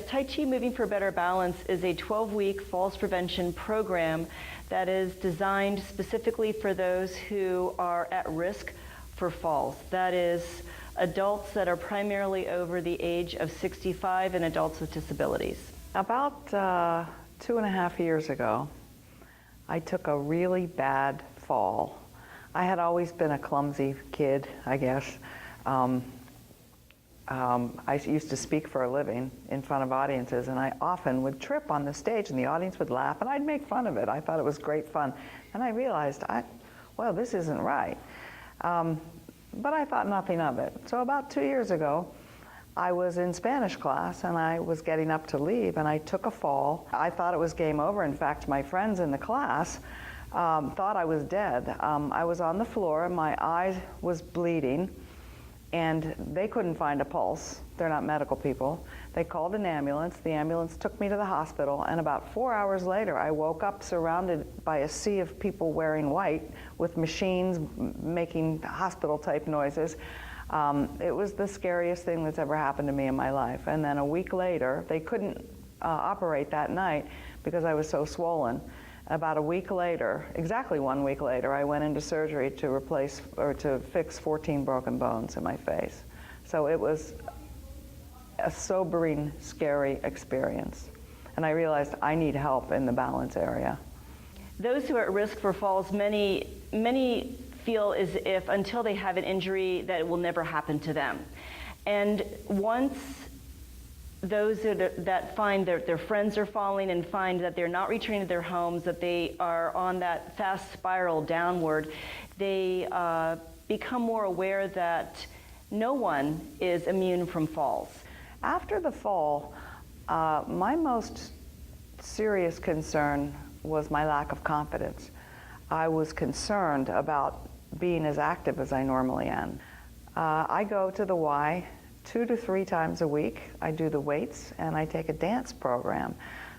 Tai Chi Moving for Better Balance is a 12-week falls prevention program that is designed specifically for those who are at risk for falls. That is, adults that are primarily over the age of 65 and adults with disabilities. About 2.5 years ago, I took a really bad fall. I had always been a clumsy kid, I guess. I used to speak for a living in front of audiences, and I often would trip on the stage and the audience would laugh and I'd make fun of it. I thought it was great fun. And I realized, well, this isn't right. But I thought nothing of it. So about 2 years ago, I was in Spanish class and I was getting up to leave and I took a fall. I thought it was game over. In fact, my friends in the class thought I was dead. I was on the floor and my eye was bleeding and they couldn't find a pulse. They're not medical people. They called an ambulance. The ambulance took me to the hospital, and about 4 hours later I woke up surrounded by a sea of people wearing white with machines making hospital type noises. It was the scariest thing that's ever happened to me in my life. And then a week later, they couldn't operate that night because I was so swollen. About a week later, exactly 1 week later, I went into surgery to replace or to fix 14 broken bones in my face. So it was a sobering, scary experience. And I realized I need help in the balance area. Those who are at risk for falls, many feel as if until they have an injury that it will never happen to them. And once those that find their friends are falling and find that they're not returning to their homes, that they are on that fast spiral downward, they become more aware that no one is immune from falls. After the fall, my most serious concern was my lack of confidence. I was concerned about being as active as I normally am. I go to the Y 2 to 3 times a week. I do the weights and I take a dance program.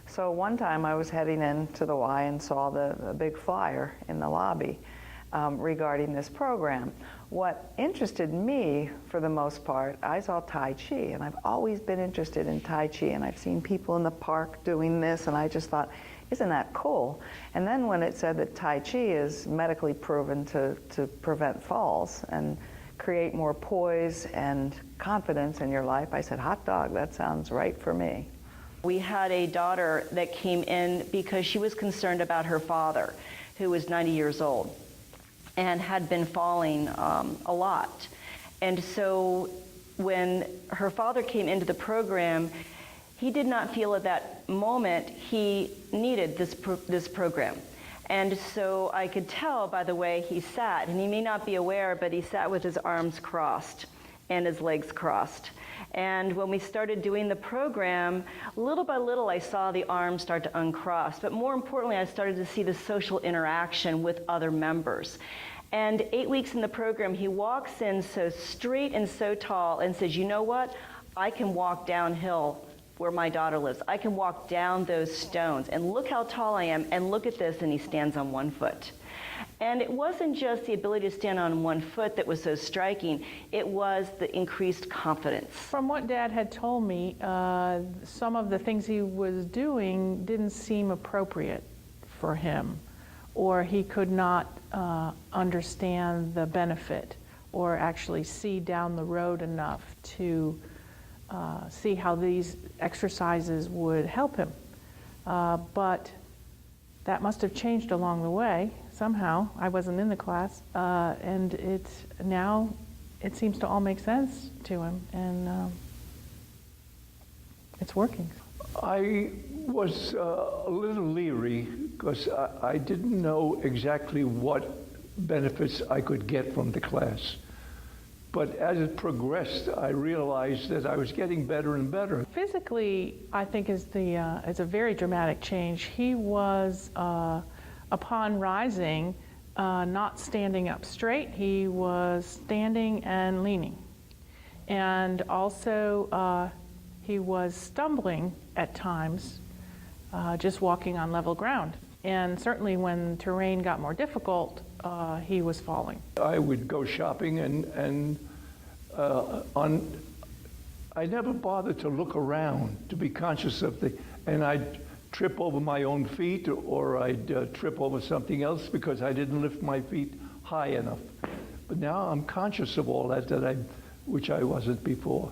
So one time I was heading into the Y and saw the big flyer in the lobby regarding this program. What interested me, for the most part, I saw Tai Chi, and I've always been interested in Tai Chi, and I've seen people in the park doing this, and I just thought, isn't that cool? And then when it said that Tai Chi is medically proven to prevent falls and create more poise and confidence in your life, I said, hot dog, that sounds right for me. We had a daughter that came in because she was concerned about her father, who was 90 years old and had been falling a lot. And so when her father came into the program, he did not feel at that moment he needed this program. And so I could tell by the way he sat, and he may not be aware, but he sat with his arms crossed and his legs crossed. And when we started doing the program, little by little I saw the arms start to uncross, but more importantly I started to see the social interaction with other members. And 8 weeks in the program, he walks in so straight and so tall and says, you know what, I can walk downhill where my daughter lives. I can walk down those stones, and look how tall I am, and look at this, and he stands on 1 foot. And it wasn't just the ability to stand on 1 foot that was so striking, it was the increased confidence. From what Dad had told me, some of the things he was doing didn't seem appropriate for him, or he could not understand the benefit, or actually see down the road enough to see how these exercises would help him. But that must have changed along the way somehow. I wasn't in the class, and now it seems to all make sense to him, and it's working. I was a little leery because I didn't know exactly what benefits I could get from the class. But as it progressed, I realized that I was getting better and better. Physically, I think is a very dramatic change. He was, upon rising, not standing up straight. He was standing and leaning. And also, he was stumbling at times, just walking on level ground. And certainly when terrain got more difficult, he was falling. I would go shopping and on I never bothered to look around, to be conscious of and I'd trip over my own feet, or I'd trip over something else because I didn't lift my feet high enough. But now I'm conscious of all that which I wasn't before.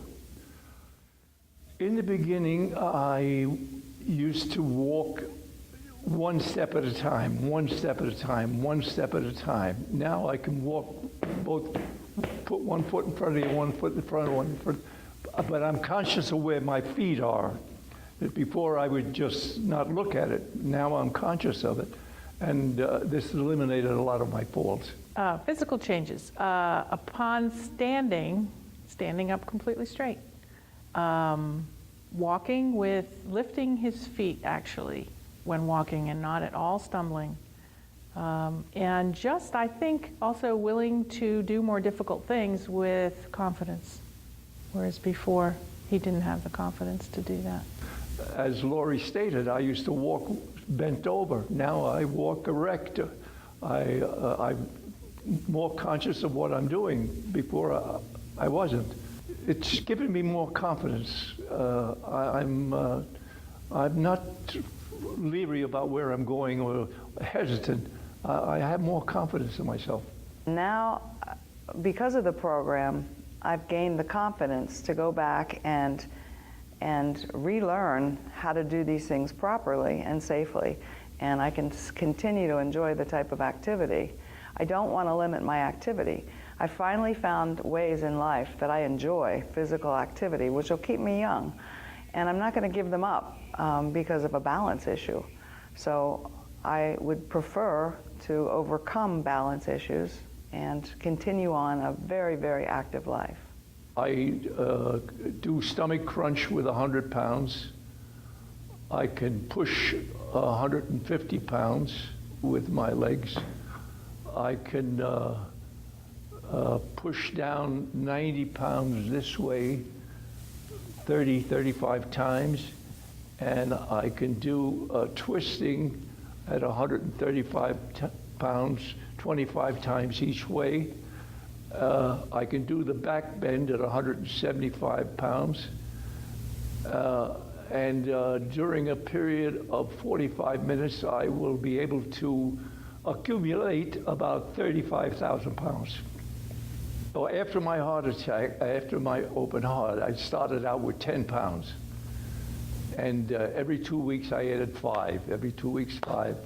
In the beginning, I used to walk one step at a time, one step at a time, one step at a time. Now I can walk put one foot in front of you, one foot in front of one foot, but I'm conscious of where my feet are. Before I would just not look at it. Now I'm conscious of it. And this eliminated a lot of my falls. Physical changes. Upon standing up completely straight. Walking with, lifting his feet actually when walking and not at all stumbling. And just, I think, also willing to do more difficult things with confidence. Whereas before, he didn't have the confidence to do that. As Laurie stated, I used to walk bent over. Now I walk erect. I'm more conscious of what I'm doing. Before I wasn't. It's given me more confidence. I'm not leery about where I'm going or hesitant. I have more confidence in myself. Now, because of the program, I've gained the confidence to go back and relearn how to do these things properly and safely, and I can continue to enjoy the type of activity. I don't want to limit my activity. I finally found ways in life that I enjoy physical activity, which will keep me young, and I'm not going to give them up because of a balance issue. So I would prefer to overcome balance issues and continue on a very, very active life. I do stomach crunch with 100 pounds. I can push 150 pounds with my legs. I can push down 90 pounds this way 30, 35 times. And I can do twisting at 135 pounds 25 times each way. I can do the back bend at 175 pounds. And during a period of 45 minutes, I will be able to accumulate about 35,000 pounds. So after my heart attack, after my open heart, I started out with 10 pounds. And every 2 weeks I added 5. Every 2 weeks, 5,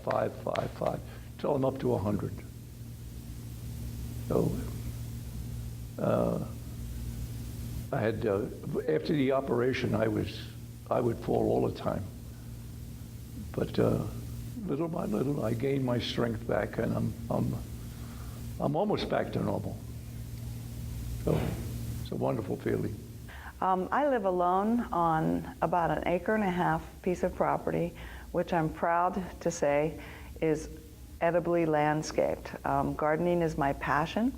till I'm up to 100. So I had, after the operation, I would fall all the time. But little by little, I gained my strength back, and I'm almost back to normal. So it's a wonderful feeling. I live alone on about 1.5 acres piece of property, which I'm proud to say is edibly landscaped. Gardening is my passion,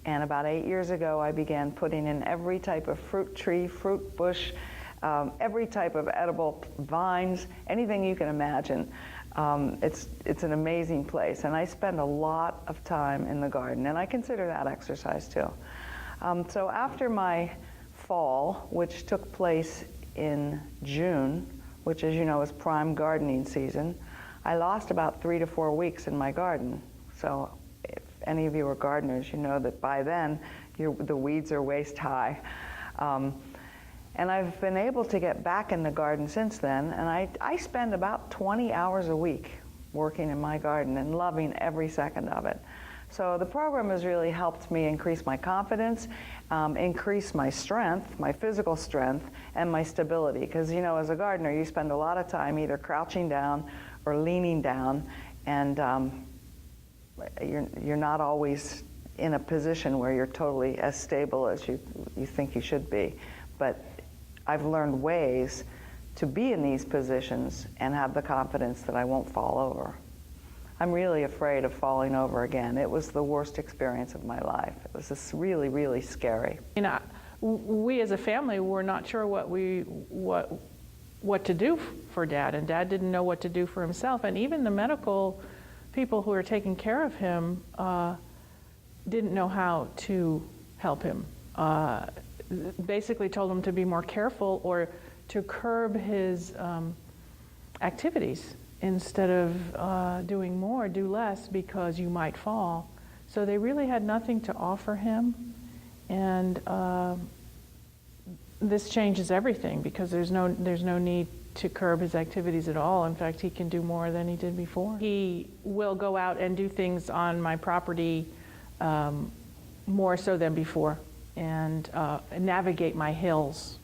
and about 8 years ago I began putting in every type of fruit tree, fruit bush, every type of edible vines, anything you can imagine. It's an amazing place, and I spend a lot of time in the garden, and I consider that exercise too. So after my fall, which took place in June, which, as you know, is prime gardening season, I lost about 3 to 4 weeks in my garden. So if any of you are gardeners, you know that by then the weeds are waist high. And I've been able to get back in the garden since then, and I spend about 20 hours a week working in my garden and loving every second of it. So the program has really helped me increase my confidence, increase my strength, my physical strength, and my stability. Because, you know, as a gardener, you spend a lot of time either crouching down or leaning down, and you're not always in a position where you're totally as stable as you think you should be. But I've learned ways to be in these positions and have the confidence that I won't fall over. I'm really afraid of falling over again. It was the worst experience of my life. It was just really, really scary. You know, we as a family were not sure what to do for Dad, and Dad didn't know what to do for himself. And even the medical people who were taking care of him didn't know how to help him. basically told him to be more careful or to curb his activities. Instead of doing more, do less because you might fall. So they really had nothing to offer him. And this changes everything because there's no need to curb his activities at all. In fact, he can do more than he did before. He will go out and do things on my property more so than before, and navigate my hills.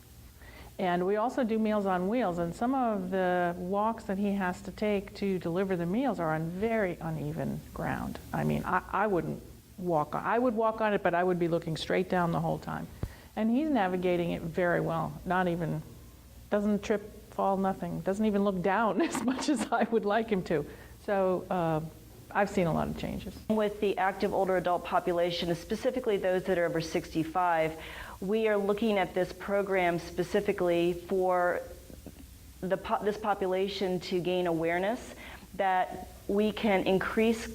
And we also do Meals on Wheels, and some of the walks that he has to take to deliver the meals are on very uneven ground. I mean, I wouldn't walk on. I would walk on it, but I would be looking straight down the whole time. And he's navigating it very well. Doesn't trip, fall, nothing. Doesn't even look down as much as I would like him to. So I've seen a lot of changes. With the active older adult population, specifically those that are over 65, we are looking at this program specifically for this population to gain awareness that we can increase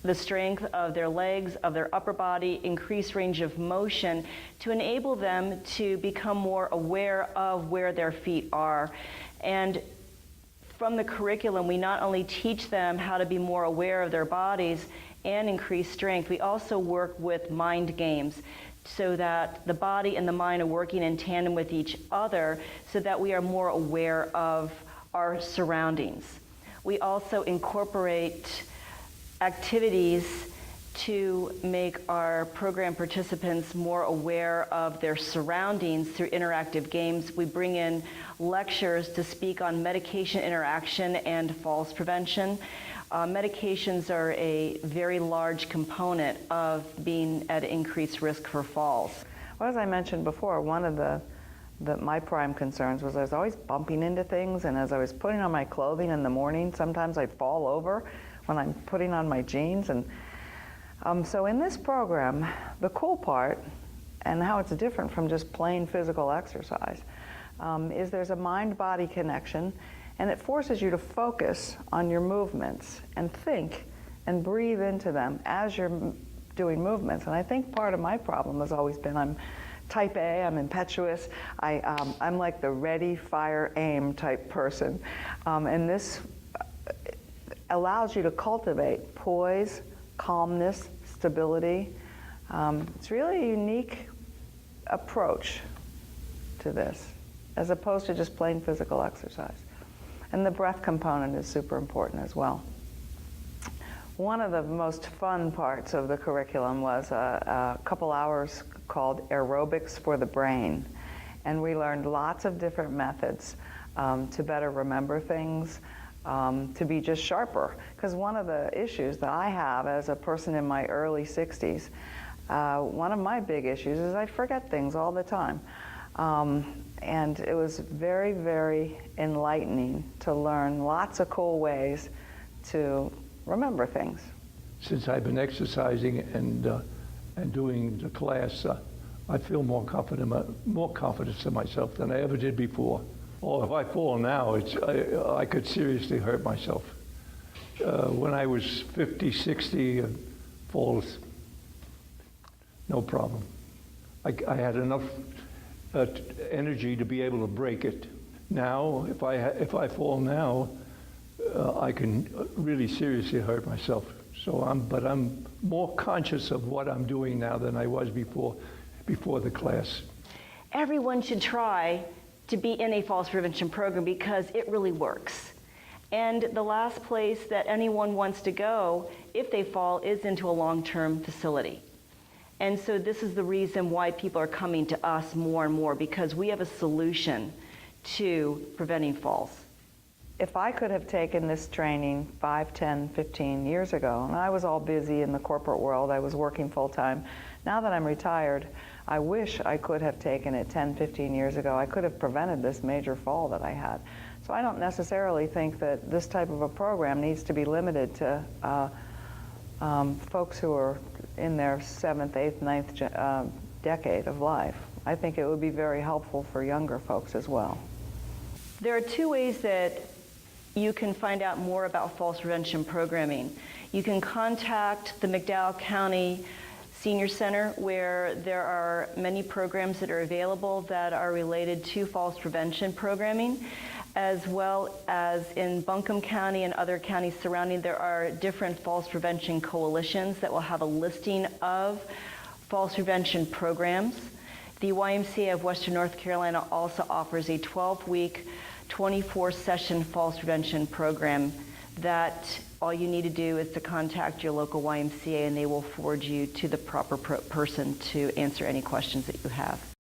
the strength of their legs, of their upper body, increase range of motion to enable them to become more aware of where their feet are. And from the curriculum, we not only teach them how to be more aware of their bodies and increase strength, we also work with mind games so that the body and the mind are working in tandem with each other so that we are more aware of our surroundings. We also incorporate activities to make our program participants more aware of their surroundings through interactive games. We bring in lectures to speak on medication interaction and falls prevention. Medications are a very large component of being at increased risk for falls. Well, as I mentioned before, one of my prime concerns was I was always bumping into things, and as I was putting on my clothing in the morning, sometimes I'd fall over when I'm putting on my jeans. And so in this program, the cool part, and how it's different from just plain physical exercise, is there's a mind-body connection, and it forces you to focus on your movements and think and breathe into them as you're doing movements. And I think part of my problem has always been I'm type A, I'm impetuous, I'm like the ready, fire, aim type person. And this allows you to cultivate poise, calmness, stability. It's really a unique approach to this, as opposed to just plain physical exercise. And the breath component is super important as well. One of the most fun parts of the curriculum was a couple hours called Aerobics for the Brain. And we learned lots of different methods to better remember things, to be just sharper. Because one of the issues that I have as a person in my early 60s, one of my big issues is I forget things all the time. And it was very, very enlightening to learn lots of cool ways to remember things. Since I've been exercising and doing the class, I feel more confidence in myself than I ever did before. Oh, if I fall now, I could seriously hurt myself. When I was 50, 60, falls, no problem. I had enough energy to be able to break it. Now, if I fall now, I can really seriously hurt myself. But I'm more conscious of what I'm doing now than I was before the class. Everyone should try to be in a falls prevention program because it really works. And the last place that anyone wants to go if they fall is into a long-term facility. And so this is the reason why people are coming to us more and more, because we have a solution to preventing falls. If I could have taken this training 5, 10, 15 years ago, and I was all busy in the corporate world, I was working full-time. Now that I'm retired, I wish I could have taken it 10, 15 years ago. I could have prevented this major fall that I had. So I don't necessarily think that this type of a program needs to be limited to folks who are in their 7th, 8th, 9th decade of life. I think it would be very helpful for younger folks as well. There are two ways that you can find out more about falls prevention programming. You can contact the McDowell County Senior Center, where there are many programs that are available that are related to falls prevention programming, as well as in Buncombe County and other counties surrounding. There are different falls prevention coalitions that will have a listing of falls prevention programs. The YMCA of Western North Carolina also offers a 12-week, 24-session falls prevention program that all you need to do is to contact your local YMCA, and they will forward you to the proper person to answer any questions that you have.